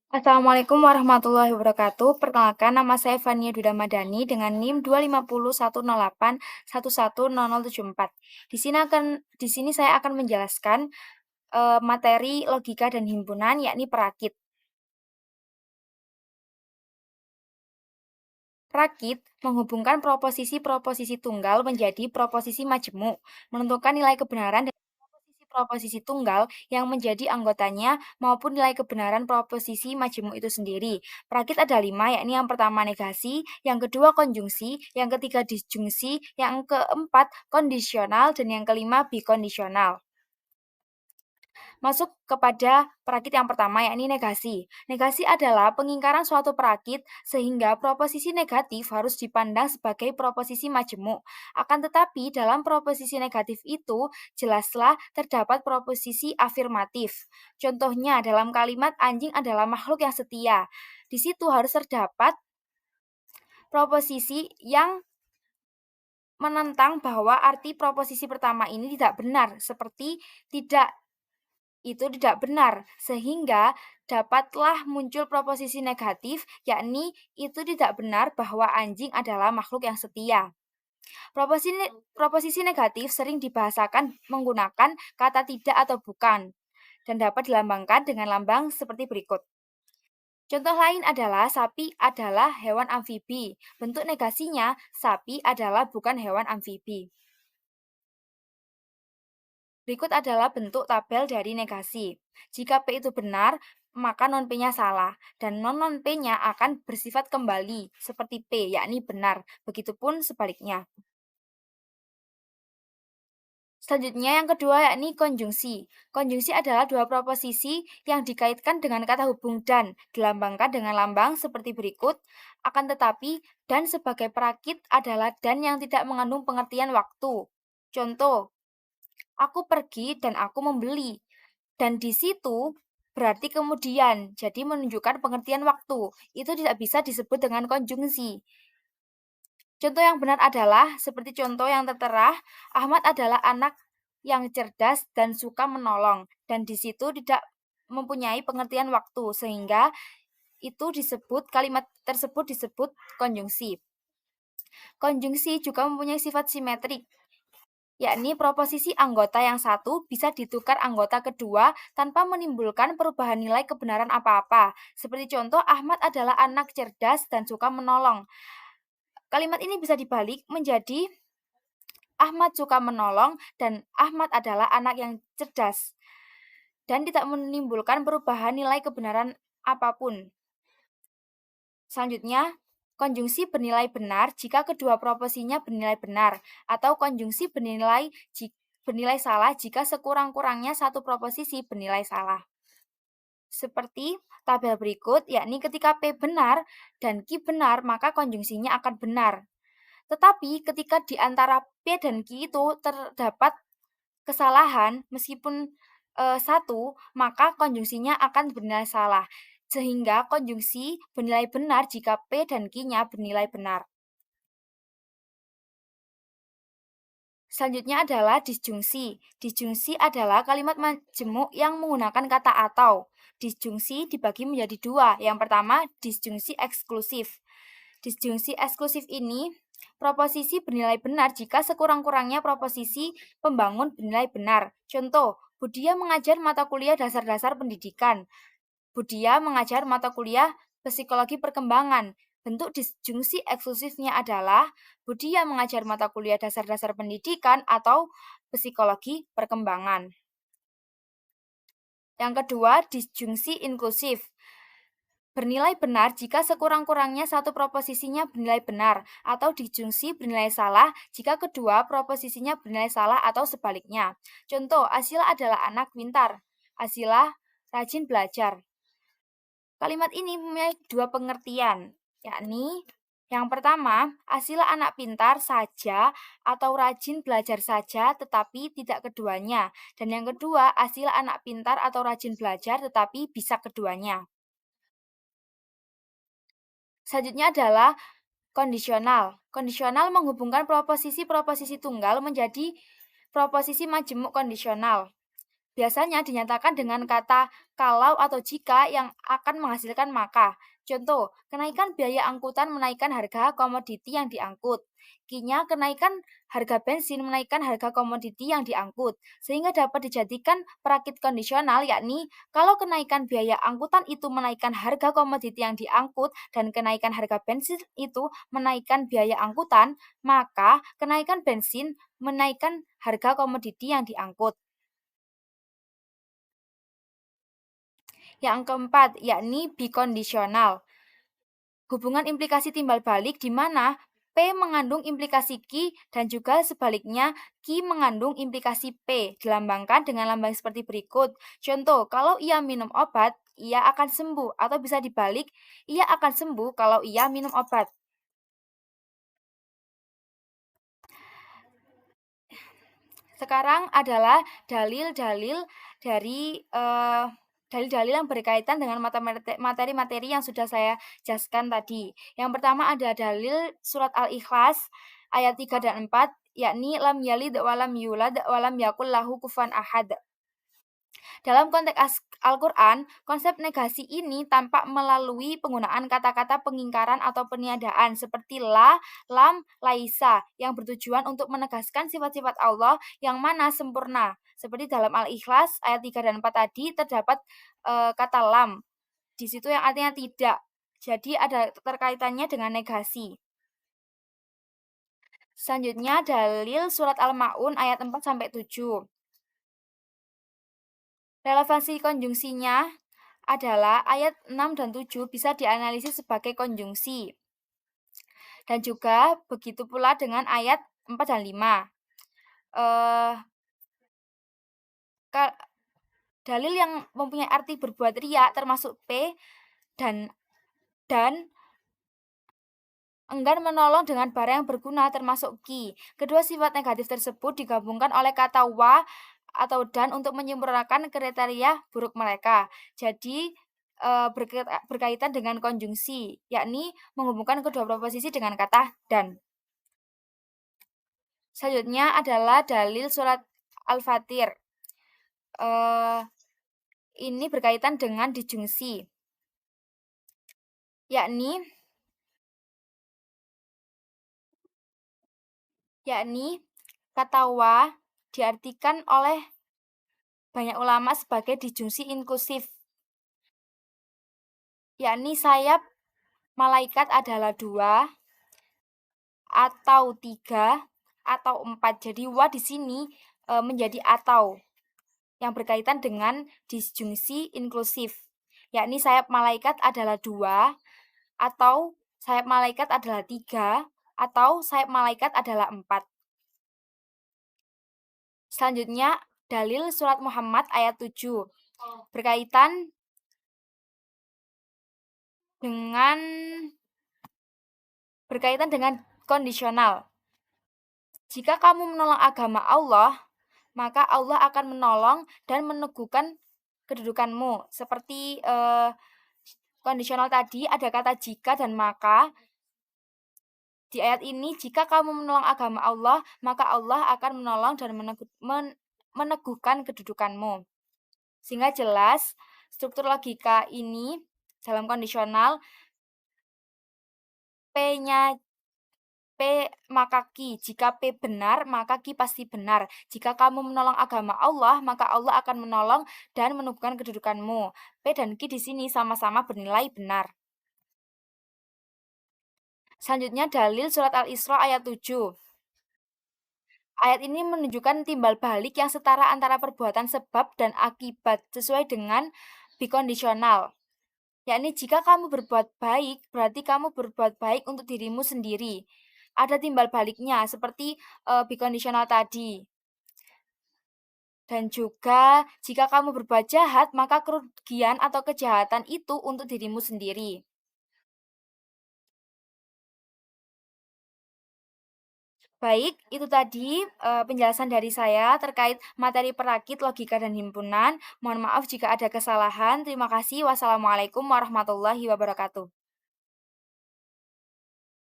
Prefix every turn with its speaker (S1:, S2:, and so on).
S1: Assalamualaikum warahmatullahi wabarakatuh. Perkenalkan, nama saya Fania Duda Madani dengan NIM 2501081110074. Di sini saya akan menjelaskan materi logika dan himpunan, yakni perakit. Rakit menghubungkan proposisi-proposisi tunggal menjadi proposisi majemuk, menentukan nilai kebenaran dari proposisi tunggal yang menjadi anggotanya maupun nilai kebenaran proposisi majemuk itu sendiri. Perakit ada 5, yakni yang pertama negasi, yang kedua konjungsi, yang ketiga disjungsi, yang keempat kondisional, dan yang kelima bikondisional. Masuk kepada perakit yang pertama, yakni negasi. Negasi adalah pengingkaran suatu perakit sehingga proposisi negatif harus dipandang sebagai proposisi majemuk. Akan tetapi dalam proposisi negatif itu jelaslah terdapat proposisi afirmatif. Contohnya dalam kalimat anjing adalah makhluk yang setia. Di situ harus terdapat proposisi yang menentang bahwa arti proposisi pertama ini tidak benar, seperti tidak itu tidak benar, sehingga dapatlah muncul proposisi negatif, yakni itu tidak benar bahwa anjing adalah makhluk yang setia. Proposisi negatif sering dibahasakan menggunakan kata tidak atau bukan, dan dapat dilambangkan dengan lambang seperti berikut. Contoh lain adalah sapi adalah hewan amfibi. Bentuk negasinya, sapi adalah bukan hewan amfibi. Berikut adalah bentuk tabel dari negasi. Jika P itu benar, maka non P-nya salah, dan non P-nya akan bersifat kembali, seperti P, yakni benar. Begitupun sebaliknya. Selanjutnya yang kedua yakni konjungsi. Konjungsi adalah dua proposisi yang dikaitkan dengan kata hubung dan, dilambangkan dengan lambang seperti berikut. Akan tetapi, dan sebagai perakit adalah dan yang tidak mengandung pengertian waktu. Contoh, aku pergi dan aku membeli. Dan di situ berarti kemudian, jadi menunjukkan pengertian waktu. Itu tidak bisa disebut dengan konjungsi. Contoh yang benar adalah, seperti contoh yang tertera, Ahmad adalah anak yang cerdas dan suka menolong. Dan di situ tidak mempunyai pengertian waktu, sehingga itu disebut, kalimat tersebut disebut konjungsi. Konjungsi juga mempunyai sifat simetrik, yakni proposisi anggota yang satu bisa ditukar anggota kedua tanpa menimbulkan perubahan nilai kebenaran apa-apa. Seperti contoh, Ahmad adalah anak cerdas dan suka menolong. Kalimat ini bisa dibalik menjadi Ahmad suka menolong dan Ahmad adalah anak yang cerdas dan tidak menimbulkan perubahan nilai kebenaran apapun. Selanjutnya, konjungsi bernilai benar jika kedua proposinya bernilai benar, atau konjungsi bernilai salah jika sekurang-kurangnya satu proposisi bernilai salah. Seperti tabel berikut, yakni ketika P benar dan Q benar, maka konjungsinya akan benar. Tetapi ketika di antara P dan Q itu terdapat kesalahan, meskipun satu, maka konjungsinya akan bernilai salah. Sehingga konjungsi bernilai benar jika P dan Q-nya bernilai benar. Selanjutnya adalah disjungsi. Disjungsi adalah kalimat majemuk yang menggunakan kata atau. Disjungsi dibagi menjadi dua. Yang pertama, disjungsi eksklusif. Disjungsi eksklusif ini proposisi bernilai benar jika sekurang-kurangnya proposisi pembangun bernilai benar. Contoh, Budia mengajar mata kuliah dasar-dasar pendidikan. Budia mengajar mata kuliah psikologi perkembangan. Bentuk disjungsi eksklusifnya adalah Budia mengajar mata kuliah dasar-dasar pendidikan atau psikologi perkembangan. Yang kedua, disjungsi inklusif. Bernilai benar jika sekurang-kurangnya satu proposisinya bernilai benar, atau disjungsi bernilai salah jika kedua proposisinya bernilai salah atau sebaliknya. Contoh, Asila adalah anak pintar. Asila rajin belajar. Kalimat ini memiliki dua pengertian, yakni yang pertama, Asila anak pintar saja atau rajin belajar saja tetapi tidak keduanya. Dan yang kedua, Asila anak pintar atau rajin belajar tetapi bisa keduanya. Selanjutnya adalah kondisional. Kondisional menghubungkan proposisi-proposisi tunggal menjadi proposisi majemuk kondisional. biasanya dinyatakan dengan kata kalau atau jika yang akan menghasilkan maka. Contoh, kenaikan biaya angkutan menaikkan harga komoditi yang diangkut. Kinya, kenaikan harga bensin menaikkan harga komoditi yang diangkut. Sehingga dapat dijadikan perakit kondisional, yakni kalau kenaikan biaya angkutan itu menaikkan harga komoditi yang diangkut dan kenaikan harga bensin itu menaikkan biaya angkutan, maka kenaikan bensin menaikkan harga komoditi yang diangkut. Yang keempat, yakni bikondisional. Hubungan implikasi timbal balik di mana P mengandung implikasi Q dan juga sebaliknya Q mengandung implikasi P, dilambangkan dengan lambang seperti berikut. Contoh, kalau ia minum obat, ia akan sembuh, atau bisa dibalik, ia akan sembuh kalau ia minum obat. Sekarang adalah dalil-dalil dari dalil-dalil yang berkaitan dengan materi-materi yang sudah saya jelaskan tadi. Yang pertama ada dalil surat Al-Ikhlas ayat 3 dan 4, yakni lam yalid walam yulad walam yakul lahu kufuwan ahad. Dalam konteks Al-Quran, konsep negasi ini tampak melalui penggunaan kata-kata pengingkaran atau peniadaan seperti la, lam, laisa yang bertujuan untuk menegaskan sifat-sifat Allah yang mana sempurna. Seperti dalam Al-Ikhlas ayat 3 dan 4 tadi terdapat kata lam. Di situ yang artinya tidak. Jadi ada terkaitannya dengan negasi. Selanjutnya dalil surat Al-Maun ayat 4 sampai 7. Relevansi konjungsinya adalah ayat 6 dan 7 bisa dianalisis sebagai konjungsi. Dan juga begitu pula dengan ayat 4 dan 5. Dalil yang mempunyai arti berbuat riya termasuk P dan enggan menolong dengan barang yang berguna termasuk Q. Kedua sifat negatif tersebut digabungkan oleh kata wa atau dan untuk menyempurnakan kriteria buruk mereka. Jadi berkaitan dengan konjungsi, yakni menghubungkan kedua proposisi dengan kata dan. Selanjutnya adalah dalil surat Al-Fatir. Ini berkaitan dengan disjungsi, yakni kata wa diartikan oleh banyak ulama sebagai disjungsi inklusif, yakni sayap malaikat adalah 2 atau 3 atau 4. Jadi wa di sini menjadi atau yang berkaitan dengan disjungsi inklusif, yakni sayap malaikat adalah 2 atau sayap malaikat adalah 3 atau sayap malaikat adalah 4. Selanjutnya dalil surat Muhammad ayat 7 berkaitan dengan kondisional. Jika kamu menolong agama Allah, maka Allah akan menolong dan meneguhkan kedudukanmu. Seperti kondisional tadi ada kata jika dan maka. Di ayat ini, jika kamu menolong agama Allah, maka Allah akan menolong dan meneguhkan kedudukanmu. Sehingga jelas struktur logika ini dalam kondisional P-nya P maka Q. Jika P benar, maka Q pasti benar. Jika kamu menolong agama Allah, maka Allah akan menolong dan meneguhkan kedudukanmu. P dan Q di sini sama-sama bernilai benar. Selanjutnya dalil surat Al-Isra ayat 7. Ayat ini menunjukkan timbal balik yang setara antara perbuatan sebab dan akibat sesuai dengan bikondisional. Yakni jika kamu berbuat baik, berarti kamu berbuat baik untuk dirimu sendiri. Ada timbal baliknya seperti bikondisional tadi. Dan juga jika kamu berbuat jahat, maka kerugian atau kejahatan itu untuk dirimu sendiri. Baik, itu tadi penjelasan dari saya terkait materi perakit, logika, dan himpunan. Mohon maaf jika ada kesalahan. Terima kasih. Wassalamualaikum warahmatullahi wabarakatuh.